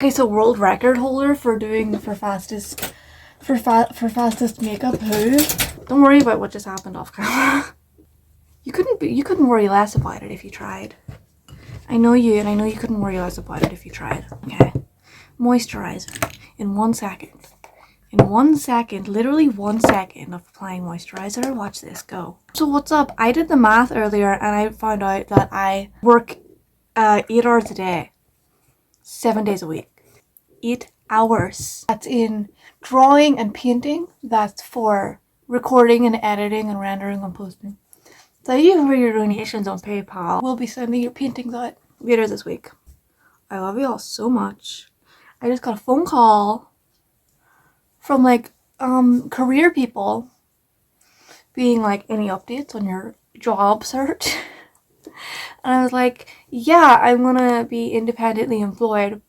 Okay, so world record holder for fastest makeup. Who? Don't worry about what just happened off camera. You couldn't worry less about it if you tried. I know you, and I know you couldn't worry less about it if you tried. Okay. Moisturizer in 1 second. In 1 second, literally 1 second of applying moisturizer. Watch this go. So what's up? I did the math earlier and I found out that I work 8 hours a day, 7 days a week. 8 hours. That's in drawing and painting. That's for recording and editing and rendering and posting. Thank you for your donations on PayPal. We'll be sending your paintings out later this week. I love you all so much. I just got a phone call from like career people being like, any updates on your job search? And I was like, yeah, I'm gonna be independently employed.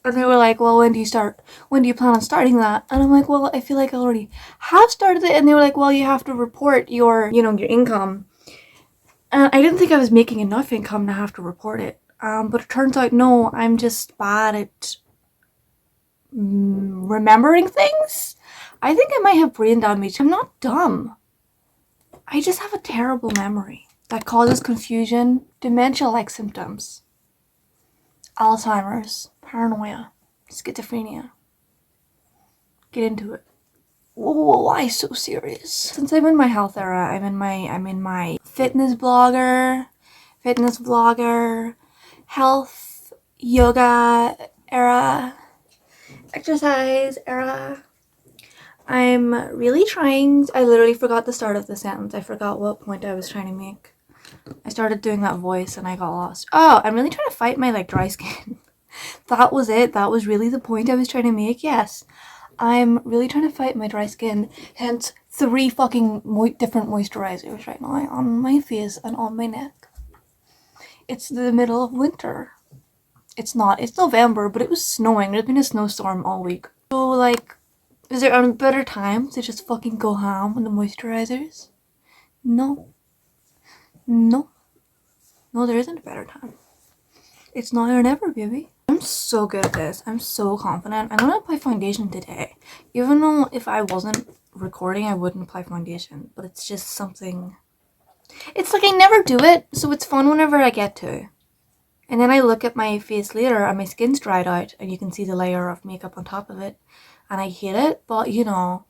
And they were like, well, when do you plan on starting that? And I'm like, well, I feel like I already have started it. And they were like, well, you have to report your income. And I didn't think I was making enough income to have to report it. But it turns out, no, I'm just bad at remembering things. I think I might have brain damage. I'm not dumb. I just have a terrible memory that causes confusion, dementia-like symptoms, Alzheimer's, paranoia, schizophrenia. Get into it. Whoa, why so serious? Since I'm in my health era, I'm in my fitness vlogger, health, yoga era, exercise era. I'm really trying. I literally forgot the start of the sentence. I forgot what point I was trying to make. I started doing that voice and I got lost. Oh, I'm really trying to fight my like dry skin. That was it. That was really the point I was trying to make. Yes. I'm really trying to fight my dry skin, hence 3 fucking different moisturizers right now on my face and on my neck. It's the middle of winter. It's not. It's November, but it was snowing. There's been a snowstorm all week. So, like, is there a better time to just fucking go ham on the moisturizers? No. No. No, there isn't a better time. It's now or never, baby. I'm so good at this. I'm so confident. I'm gonna apply foundation today. Even though if I wasn't recording, I wouldn't apply foundation. But it's just something... It's like I never do it, so it's fun whenever I get to. And then I look at my face later and my skin's dried out and you can see the layer of makeup on top of it. And I hate it, but you know,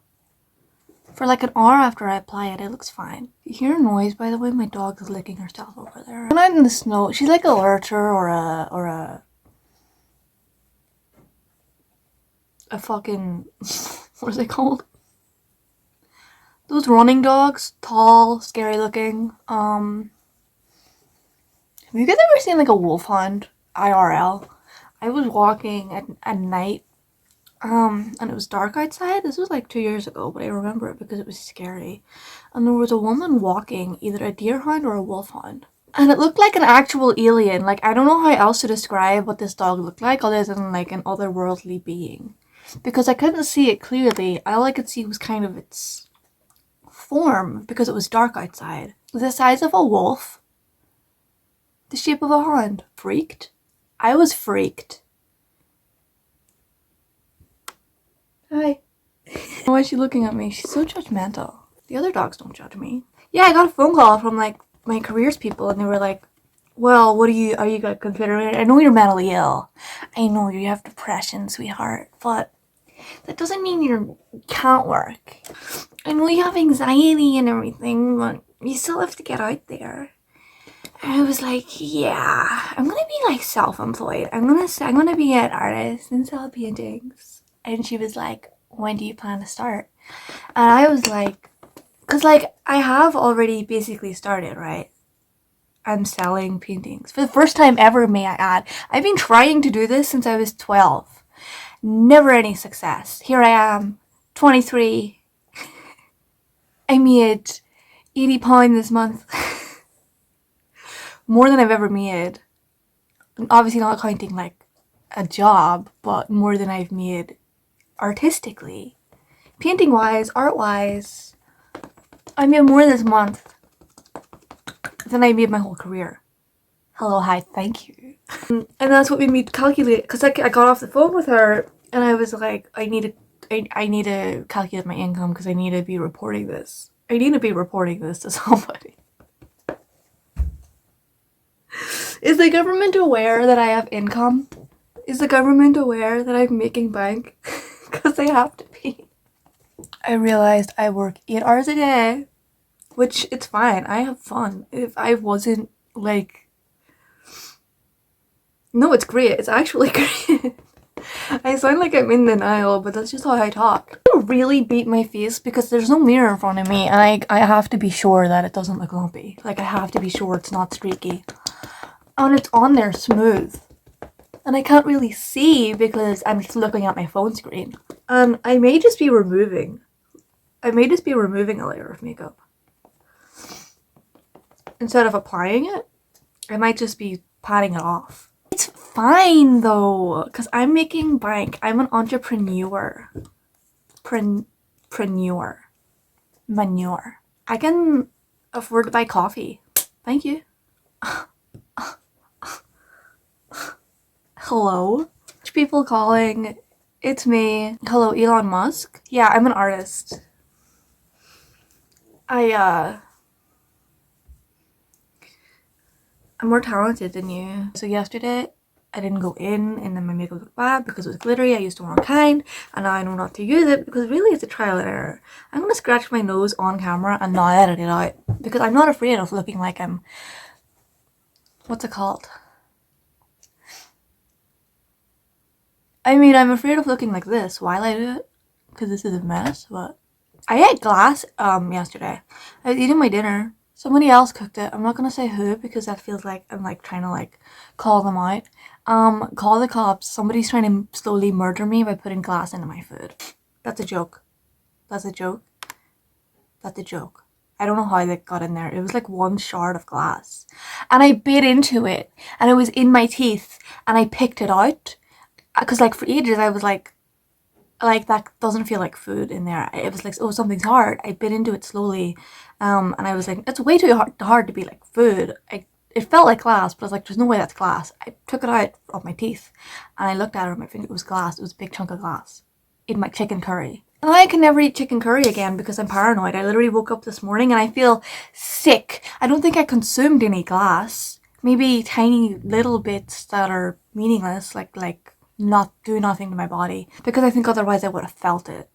for like an hour after I apply it, it looks fine. You hear a noise, by the way, my dog is licking herself over there. I'm out in the snow. She's like a lurcher or a fucking, what is it called? Those running dogs, tall, scary looking. Have you guys ever seen like a wolfhound IRL? I was walking at night, and it was dark outside. This was like 2 years ago, but I remember it because it was scary. And there was a woman walking, either a deerhound or a wolfhound. And it looked like an actual alien. Like, I don't know how else to describe what this dog looked like other than like an otherworldly being. Because I couldn't see it clearly. All I could see was kind of its form because it was dark outside. The size of a wolf. The shape of a hound. Freaked? I was freaked. Hi. Why is she looking at me? She's so judgmental. The other dogs don't judge me. Yeah, I got a phone call from like my careers people and they were like, well, are you gonna consider it? I know you're mentally ill. I know you have depression, sweetheart, but that doesn't mean you can't work. I know you have anxiety and everything, but you still have to get out there. And I was like, yeah, I'm gonna be like self-employed. I'm gonna be an artist and sell paintings. And she was like, when do you plan to start? And I was like, because like I have already basically started, right? I'm selling paintings for the first time ever, may I add. I've been trying to do this since I was 12. Never any success. Here I am, 23. I made £80 this month. More than I've ever made. Obviously not counting like a job, but more than I've made artistically. Painting wise, art wise, I made more this month than I made my whole career. Hello, hi, thank you. And that's what made me calculate, because I got off the phone with her and I was like, I need to calculate my income because I need to be reporting this. I need to be reporting this to somebody. Is the government aware that I have income? Is the government aware that I'm making bank? Because they have to be. I realized I work 8 hours a day, which it's fine. I have fun. If I wasn't like... No, it's great. It's actually great. I sound like I'm in denial, but that's just how I talk. I really beat my face because there's no mirror in front of me and I have to be sure that it doesn't look lumpy. Like, I have to be sure it's not streaky. And it's on there smooth. And I can't really see because I'm just looking at my phone screen. And I may just be removing a layer of makeup. Instead of applying it, I might just be patting it off. It's fine though, because I'm making bank. I'm an entrepreneur. Manure. I can afford to buy coffee. Thank you. Hello? People calling. It's me. Hello, Elon Musk. Yeah, I'm an artist. I'm more talented than you. So yesterday, I didn't go in and then my makeup looked bad because it was glittery. I used the wrong kind and now I know not to use it because really it's a trial and error. I'm gonna scratch my nose on camera and not edit it out because I'm not afraid of looking like I'm... What's it called? I mean, I'm afraid of looking like this while I do it because this is a mess, but... I ate glass yesterday. I was eating my dinner. Somebody else cooked it. I'm not gonna say who because that feels like I'm like trying to like call them out. Call the cops. Somebody's trying to slowly murder me by putting glass into my food. That's a joke. That's a joke. That's a joke. I don't know how they got in there. It was like one shard of glass. And I bit into it and it was in my teeth and I picked it out. Because like for ages I was like that doesn't feel like food in there. It was like, oh, something's hard. I bit into it slowly, and I was like, it's way too hard to be like food. It felt like glass, but I was like, there's no way that's glass. I took it out of my teeth, and I looked at it on my finger. It was glass. It was a big chunk of glass in my chicken curry. And I can never eat chicken curry again because I'm paranoid. I literally woke up this morning and I feel sick. I don't think I consumed any glass. Maybe tiny little bits that are meaningless, like not do nothing to my body, because I think otherwise I would have felt it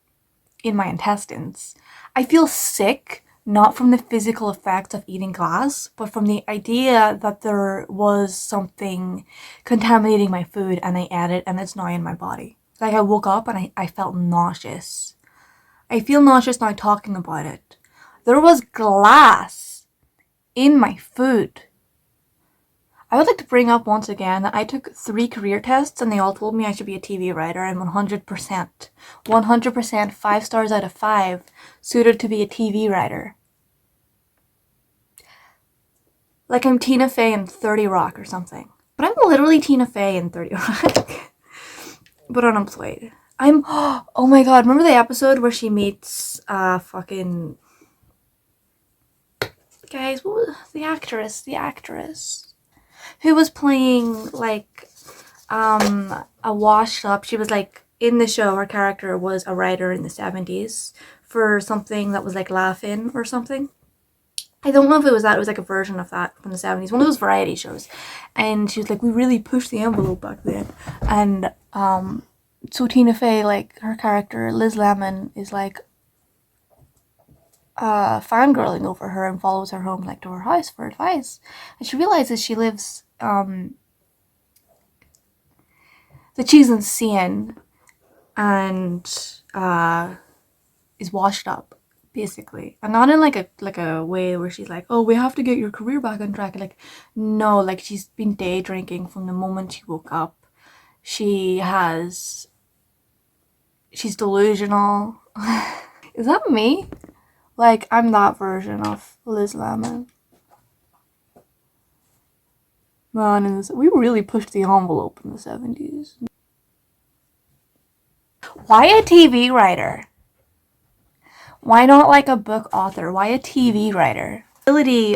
in my intestines. I feel sick, not from the physical effects of eating glass, but from the idea that there was something contaminating my food and I ate it and it's now in my body. Like I woke up and I felt nauseous. I feel nauseous now talking about it. There was glass in my food. I would like to bring up once again that I took 3 career tests and they all told me I should be a TV writer. I'm 100%, 5 stars out of 5, suited to be a TV writer. Like I'm Tina Fey in 30 Rock or something. But I'm literally Tina Fey in 30 Rock. But unemployed. Oh my god, remember the episode where she meets, fucking... Guys, what was the actress? Who was playing like a washed up, she was like in the show, her character was a writer in the 70s for something that was like Laugh-In or something. I don't know if it was that, it was like a version of that from the 70s, one of those variety shows. And she was like, we really pushed the envelope back then. And so Tina Fey, like her character Liz Lemon, is like fangirling over her and follows her home like to her house for advice. And she realizes she lives that she's insane and is washed up basically, and not in like a way where she's like, oh, we have to get your career back on track. Like, no, like she's been day drinking from the moment she woke up. She's delusional. Is that me? Like, I'm that version of Liz Lemon. Man, we really pushed the envelope in the 70s. Why a TV writer? Why not like a book author? Why a TV writer? ability.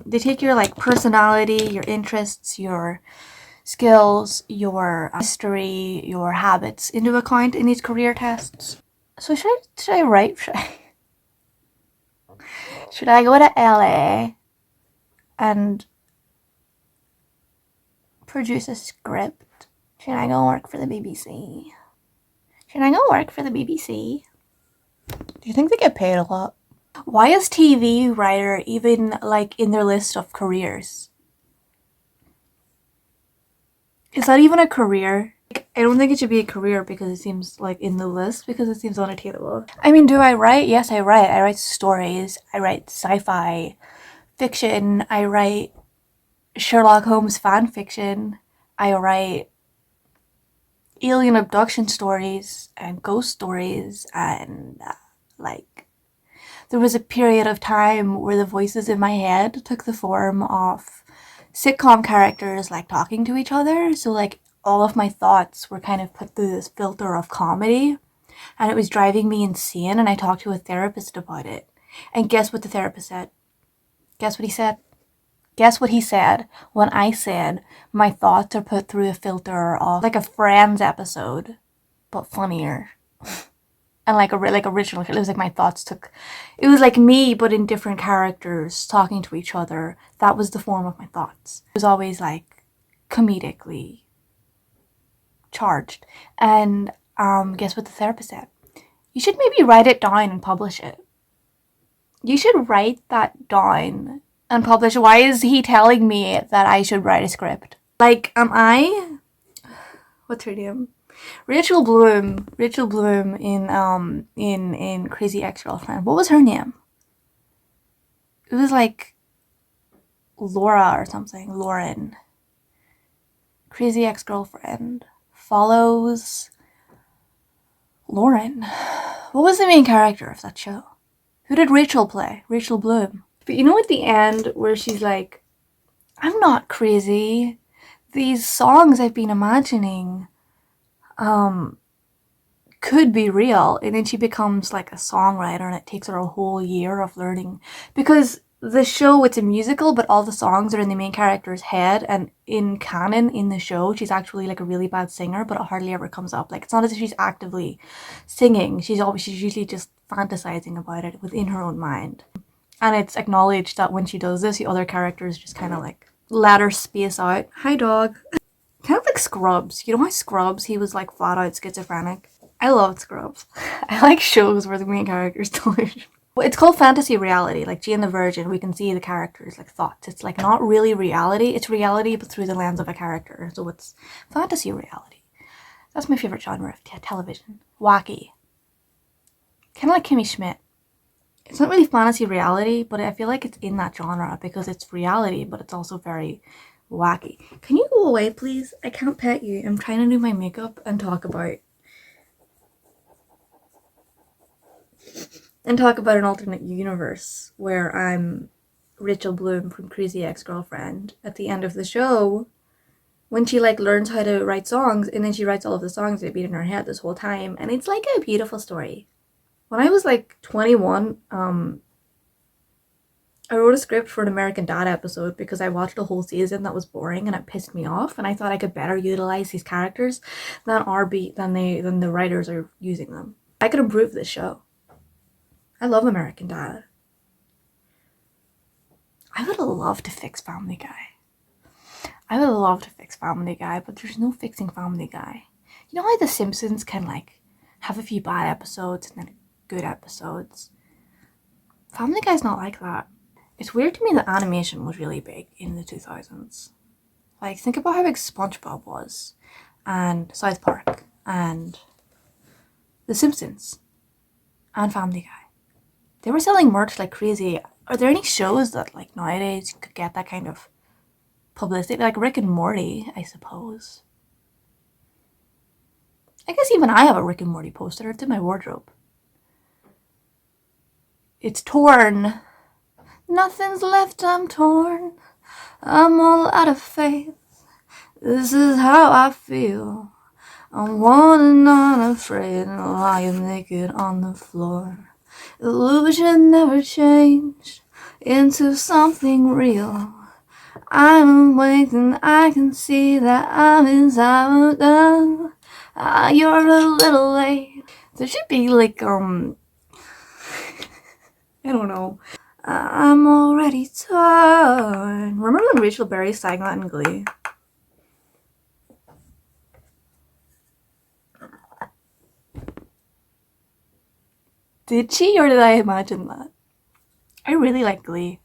They take your like personality, your interests, your skills, your history, your habits into account in these career tests. So should I write? Should I go to LA and produce a script? Should I go work for the BBC? Should I go work for the BBC? Do you think they get paid a lot? Why is TV writer even like in their list of careers? Is that even a career? Like, I don't think it should be a career because it seems like in the list because it seems unattainable. I mean, do I write? Yes, I write. I write stories. I write sci-fi fiction. I write Sherlock Holmes fan fiction. I write alien abduction stories and ghost stories and like there was a period of time where the voices in my head took the form of sitcom characters like talking to each other. So like all of my thoughts were kind of put through this filter of comedy and it was driving me insane, and I talked to a therapist about it. And guess what the therapist said? Guess what he said? Guess what he said when I said my thoughts are put through a filter of like a Friends episode, but funnier. And like original. It was like my thoughts took. It was like me, but in different characters talking to each other. That was the form of my thoughts. It was always like comedically charged. And guess what the therapist said? You should maybe write it down and publish it. You should write that down and publish. Why is he telling me that I should write a script? Like, am I? What's her name? Rachel Bloom in Crazy Ex-Girlfriend. What was her name? It was like Laura or something. Lauren. Crazy Ex-Girlfriend follows Lauren. What was the main character of that show? Who did Rachel play? Rachel Bloom. But you know at the end where she's like, I'm not crazy. These songs I've been imagining could be real. And then she becomes like a songwriter and it takes her a whole year of learning. Because the show, it's a musical, but all the songs are in the main character's head, and in canon in the show she's actually like a really bad singer, but it hardly ever comes up. Like it's not as if she's actively singing. She's usually just fantasizing about it within her own mind. And it's acknowledged that when she does this, the other characters just kind of like let her space out. Hi dog. Kind of like Scrubs. You know how Scrubs, he was like flat out schizophrenic? I loved Scrubs. I like shows where the main character's delusional. It's called fantasy reality. Like Jane the Virgin, we can see the characters like thoughts. It's like not really reality. It's reality but through the lens of a character. So it's fantasy reality. That's my favorite genre of television. Wacky. Kind of like Kimmy Schmidt. It's not really fantasy reality, but I feel like it's in that genre because it's reality, but it's also very wacky. Can you go away, please? I can't pet you. I'm trying to do my makeup and talk about an alternate universe where I'm Rachel Bloom from Crazy Ex-Girlfriend at the end of the show when she like learns how to write songs, and then she writes all of the songs that have been in her head this whole time, and it's like a beautiful story. When I was like 21, I wrote a script for an American Dad episode because I watched a whole season that was boring and it pissed me off, and I thought I could better utilize these characters than the writers are using them. I could improve this show. I love American Dad. I would love to fix Family Guy. But there's no fixing Family Guy. You know how The Simpsons can like have a few bad episodes and then good episodes? Family Guy's not like that. It's weird to me that animation was really big in the 2000s. Like, think about how big SpongeBob was, and South Park, and The Simpsons, and Family Guy. They were selling merch like crazy. Are there any shows that like nowadays could get that kind of publicity? Like Rick and Morty, I suppose. I guess even I have a Rick and Morty poster. It's in my wardrobe. It's torn. Nothing's left, I'm torn. I'm all out of faith. This is how I feel. I'm one and unafraid, lying naked on the floor. Illusion never changed. into something real. I'm waiting, I can see that I'm inside of love. You're a little late. There should be like, I don't know. I'm already torn. Remember when Rachel Berry sang that in Glee? Did she, or did I imagine that? I really like Glee.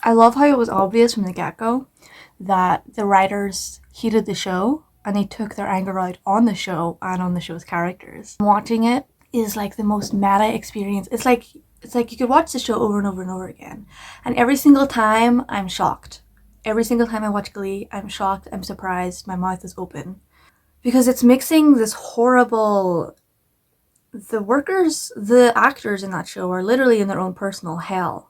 I love how it was obvious from the get-go that the writers hated the show and they took their anger out on the show and on the show's characters. Watching it is like the most meta experience. It's like you could watch the show over and over and over again. And every single time I'm shocked. Every single time I watch Glee, I'm shocked, I'm surprised, my mouth is open. Because it's mixing this horrible... the actors in that show are literally in their own personal hell.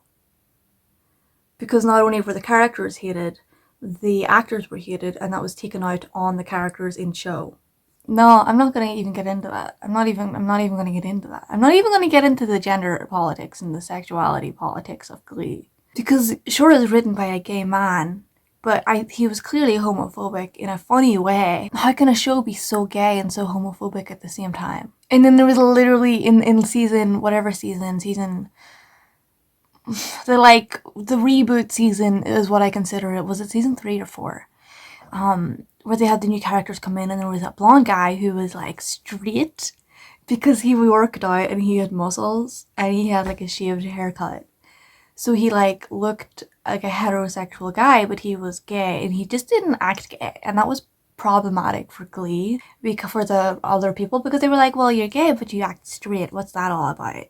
Because not only were the characters hated, the actors were hated, and that was taken out on the characters in show. No, I'm not gonna even get into that. I'm not even gonna get into that. I'm not even gonna get into the gender politics and the sexuality politics of Glee. Because sure, it's written by a gay man, but he was clearly homophobic in a funny way. How can a show be so gay and so homophobic at the same time? And then there was literally in season, whatever season, the reboot season is what I consider it. Was it season 3 or 4? Where they had the new characters come in, and there was that blonde guy who was like straight because he worked out and he had muscles and he had like a shaved haircut. So he like looked like a heterosexual guy, but he was gay and he just didn't act gay, and that was problematic for Glee, because for the other people, because they were like, well, you're gay but you act straight, what's that all about?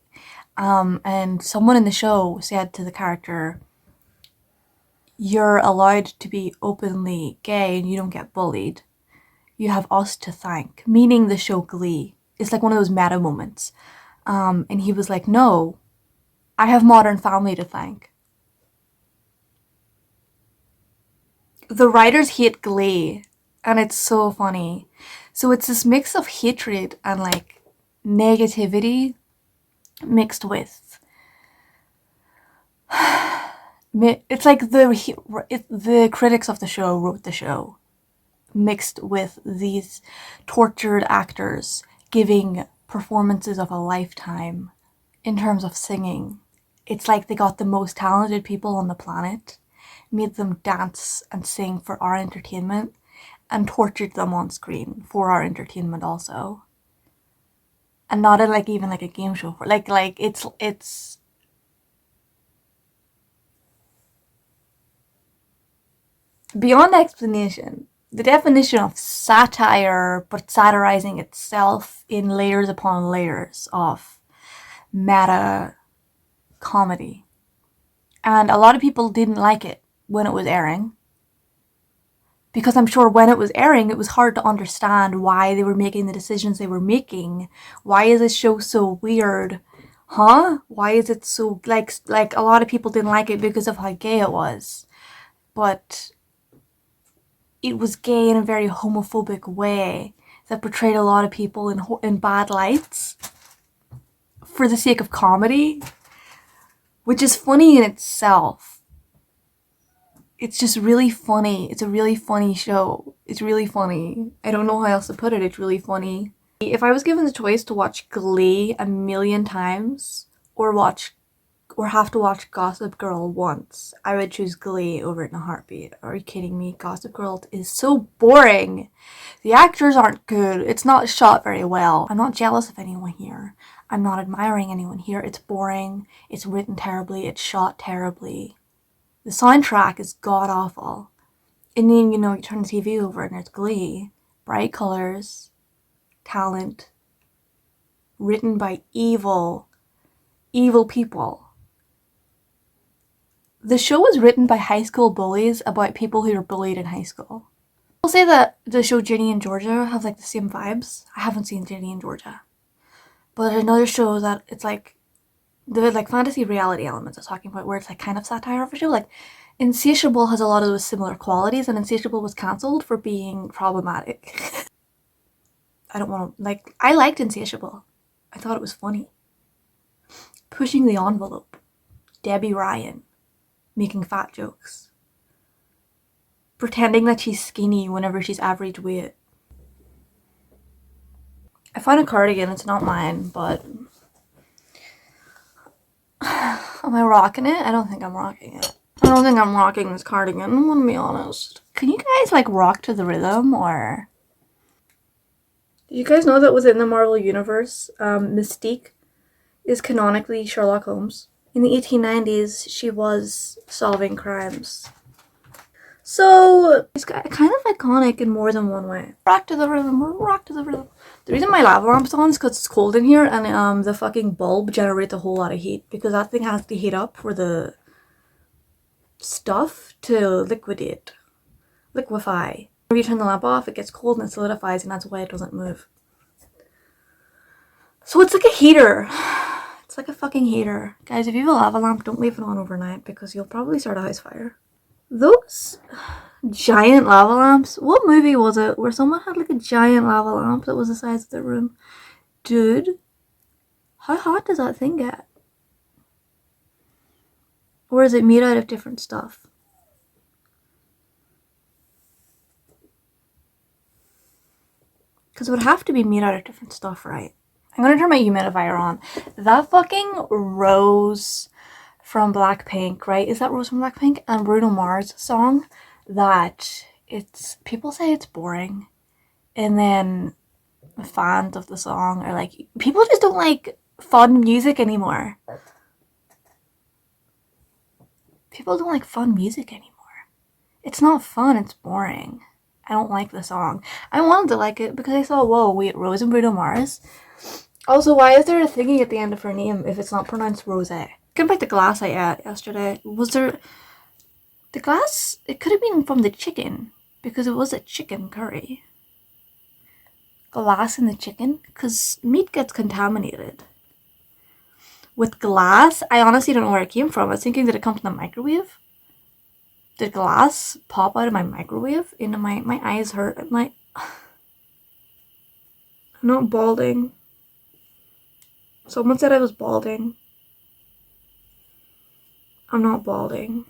And someone in the show said to the character, you're allowed to be openly gay and you don't get bullied. You have us to thank. Meaning the show Glee. It's like one of those meta moments. And he was like, no, I have Modern Family to thank. The writers hate Glee, and it's so funny. So it's this mix of hatred and like negativity mixed with... It's like the critics of the show wrote the show, mixed with these tortured actors giving performances of a lifetime in terms of singing. It's like they got the most talented people on the planet, made them dance and sing for our entertainment, and tortured them on screen for our entertainment also. And not in like even like a game show for like it's beyond explanation. The definition of satire, but satirizing itself in layers upon layers of meta comedy. And a lot of people didn't like it when it was airing. Because I'm sure when it was airing, it was hard to understand why they were making the decisions they were making. Why is this show so weird? Huh? Why is it so, like a lot of people didn't like it because of how gay it was. But it was gay in a very homophobic way that portrayed a lot of people in bad lights for the sake of comedy, which is funny in itself. It's just really funny. It's a really funny show. It's really funny. I don't know how else to put it. It's really funny. If I was given the choice to watch Glee a million times or have to watch Gossip Girl once, I would choose Glee over it in a heartbeat. Are you kidding me? Gossip Girl is so boring. The actors aren't good. It's not shot very well. I'm not jealous of anyone here. I'm not admiring anyone here. It's boring. It's written terribly. It's shot terribly. The soundtrack is god-awful. And then, you turn the TV over and there's Glee. Bright colors. Talent. Written by evil people. The show was written by high school bullies about people who were bullied in high school. I'll say that the show Ginny and Georgia have like the same vibes. I haven't seen Ginny and Georgia. But another show that it's like the like fantasy reality elements I was talking about, where it's like kind of satire of a show. Like Insatiable has a lot of those similar qualities, and Insatiable was cancelled for being problematic. I don't want to, I liked Insatiable. I thought it was funny. Pushing the envelope. Debbie Ryan making fat jokes, pretending that she's skinny whenever she's average weight. I found a cardigan, it's not mine, but am I rocking it? I don't think I'm rocking it. I don't think I'm rocking this cardigan, I'm gonna be honest. Can you guys like rock to the rhythm, or? Did you guys know that within the Marvel Universe, Mystique is canonically Sherlock Holmes? In the 1890s, she was solving crimes. So, it's kind of iconic in more than one way. Rock to the rhythm, rock to the rhythm. The reason my lava lamp's on is because it's cold in here, and the fucking bulb generates a whole lot of heat, because that thing has to heat up for the stuff to liquefy. If you turn the lamp off, it gets cold and it solidifies, and that's why it doesn't move. So it's like a heater. It's like a fucking heater. Guys, if you have a lava lamp, don't leave it on overnight, because you'll probably start a house fire. Those giant lava lamps. What movie was it where someone had like a giant lava lamp that was the size of their room? Dude, how hot does that thing get? Or is it made out of different stuff? Because it would have to be made out of different stuff, right? I'm gonna turn my humidifier on. That fucking Rose from Blackpink, right? Is that Rose from Blackpink? And Bruno Mars song that people say it's boring. And then fans of the song are like, people just don't like fun music anymore. People don't like fun music anymore. It's not fun, it's boring. I don't like the song. I wanted to like it because I saw, whoa, wait, Rose and Bruno Mars? Also, why is there a thingy at the end of her name if it's not pronounced Rose? Thinking about the glass I ate yesterday, was there... The glass, it could have been from the chicken, because it was a chicken curry. Glass in the chicken? Because meat gets contaminated. With glass, I honestly don't know where it came from. I was thinking, did it come from the microwave? Did glass pop out of my microwave? Into my eyes hurt. I'm not balding. Someone said I was balding. I'm not balding.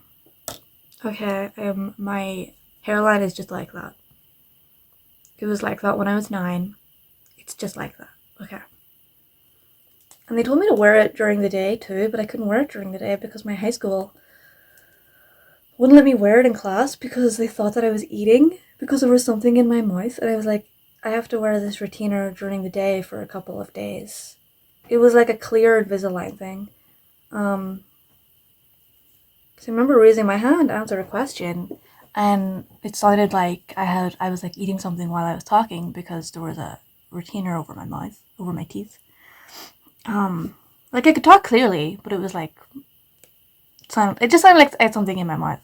Okay, my hairline is just like that. It was like that when I was 9. It's just like that. Okay. And they told me to wear it during the day too, but I couldn't wear it during the day because my high school wouldn't let me wear it in class because they thought that I was eating because there was something in my mouth. And I was like, I have to wear this retainer during the day for a couple of days. It was like a clear Invisalign thing. Because I remember raising my hand to answer a question, and it sounded like I was like eating something while I was talking because there was a retainer over my mouth, over my teeth. Like I could talk clearly, but it was like, it just sounded like I had something in my mouth.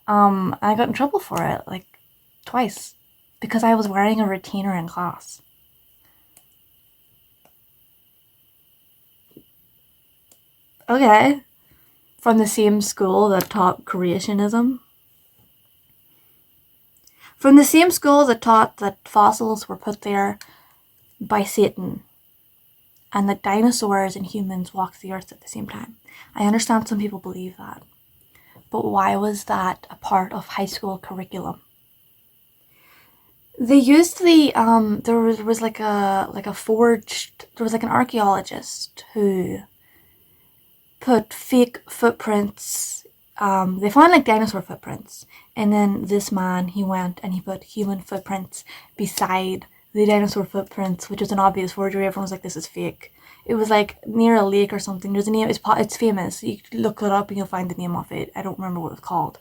I got in trouble for it, like, twice, because I was wearing a retainer in class. Okay. From the same school that taught creationism. From the same school that taught that fossils were put there by Satan, and that dinosaurs and humans walked the earth at the same time. I understand some people believe that. But why was that a part of high school curriculum? They used the, there was like a forged, there was like an archaeologist who put fake footprints, they found like dinosaur footprints, and then this man, he went and he put human footprints beside the dinosaur footprints, which was an obvious forgery. Everyone was like, this is fake. It was like near a lake or something. There's a name, it's famous. You can look it up and you'll find the name of it. I don't remember what it was called.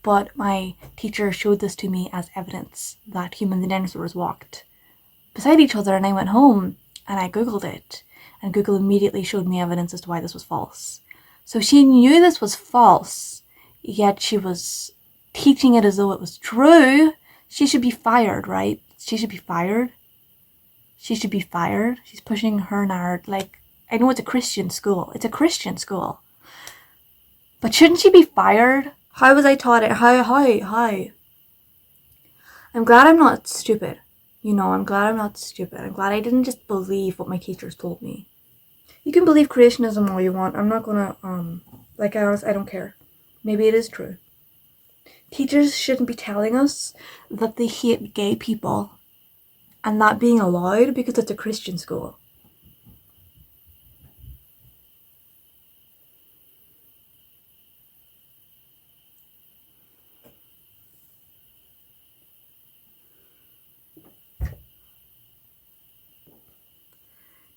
But my teacher showed this to me as evidence that humans and dinosaurs walked beside each other, and I went home and I googled it, and Google immediately showed me evidence as to why this was false. So she knew this was false, yet she was teaching it as though it was true. She should be fired, right? She should be fired. She should be fired. She's pushing her narrative. Like, I know it's a Christian school. It's a Christian school. But shouldn't she be fired? How was I taught it? How? I'm glad I'm not stupid. You know, I'm glad I'm not stupid. I'm glad I didn't just believe what my teachers told me. You can believe creationism all you want. I'm not gonna, Like, I don't care. Maybe it is true. Teachers shouldn't be telling us that they hate gay people and not being allowed because it's a Christian school.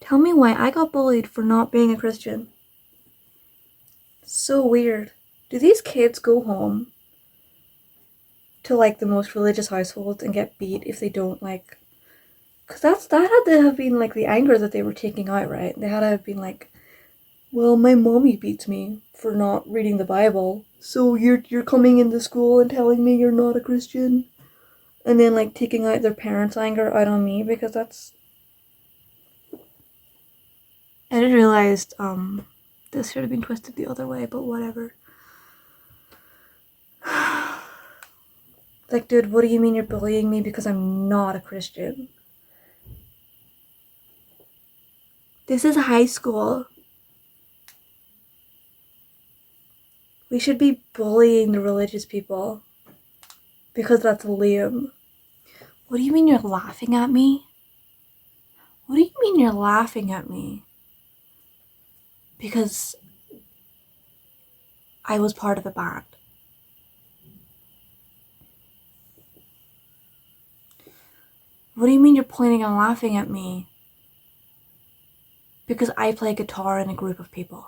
Tell me why I got bullied for not being a Christian. So weird. Do these kids go home to like the most religious households and get beat if they don't like? Because that had to have been like the anger that they were taking out, right? They had to have been like, well, my mommy beats me for not reading the Bible, so you're coming into school and telling me you're not a Christian, and then like taking out their parents' anger out on me because that's. I just realized this should have been twisted the other way, but whatever. Like, dude, what do you mean you're bullying me because I'm not a Christian? This is high school. We should be bullying the religious people because that's lame. What do you mean you're laughing at me? What do you mean you're laughing at me? Because I was part of a band. What do you mean you're pointing and laughing at me? Because I play guitar in a group of people.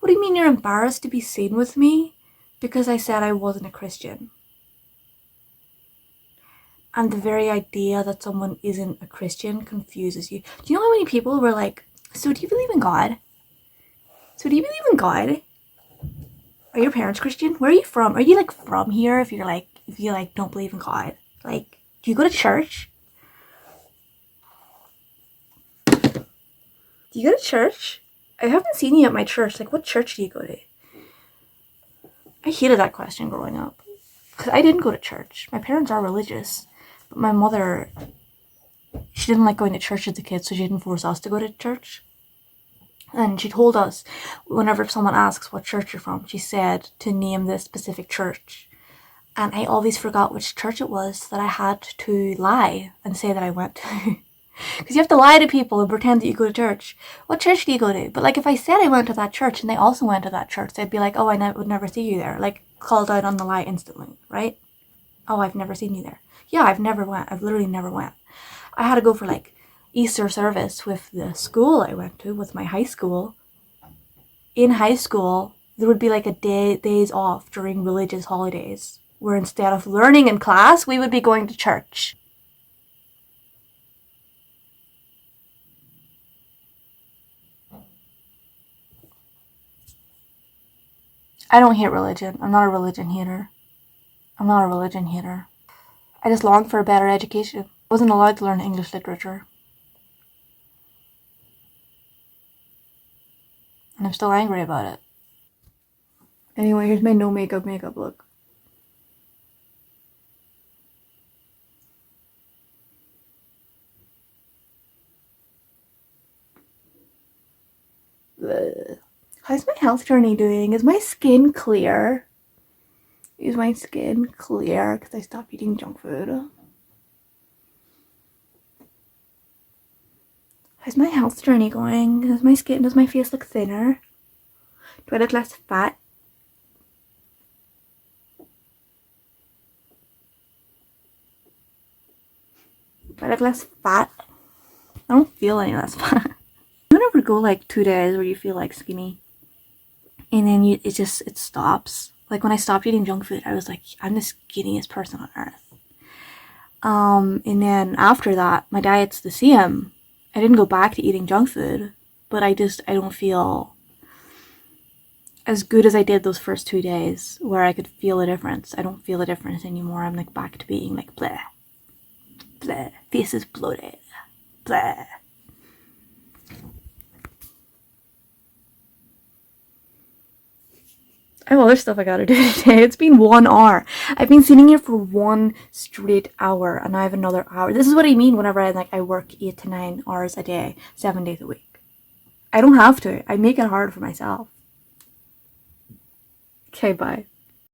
What do you mean you're embarrassed to be seen with me? Because I said I wasn't a Christian. And the very idea that someone isn't a Christian confuses you. Do you know how many people were like, so do you believe in God? So do you believe in God? Are your parents Christian? Where are you from? Are you like from here if you don't believe in God? Like, do you go to church? Do you go to church? I haven't seen you at my church. Like, what church do you go to? I hated that question growing up. Because I didn't go to church. My parents are religious. But my mother, she didn't like going to church as a kid, so she didn't force us to go to church. And she told us, whenever someone asks what church you're from, she said to name this specific church. And I always forgot which church it was that I had to lie and say that I went to. Because you have to lie to people and pretend that you go to church. What church do you go to? But like if I said I went to that church and they also went to that church, they'd be like, oh, I would never see you there. Like called out on the lie instantly, right? Oh, I've never seen you there. Yeah, I've never went. I've literally never went. I had to go for like Easter service with the school I went to, with my high school. In high school, there would be like a days off during religious holidays, where instead of learning in class, we would be going to church. I don't hate religion. I'm not a religion hater. I just long for a better education. I wasn't allowed to learn English literature. And I'm still angry about it. Anyway, here's my no makeup look. Ugh. How's my health journey doing? Is my skin clear? Is my skin clear because I stopped eating junk food? How's my health journey going? Does my face look thinner? Do I look less fat? Do I look less fat? I don't feel any less fat. You ever go like 2 days where you feel like skinny and then it stops? Like when I stopped eating junk food, I was like, I'm the skinniest person on earth. And then after that, my diet's the same. I didn't go back to eating junk food, but I don't feel as good as I did those first 2 days where I could feel a difference. I don't feel a difference anymore. I'm like back to being like bleh, bleh, face is bloated, bleh. I have other stuff I gotta do today. It's been 1 hour. I've been sitting here for 1 straight hour, and I have another hour. This is what I mean whenever I work 8 to 9 hours a day, 7 days a week. I don't have to. I make it hard for myself. Okay, bye.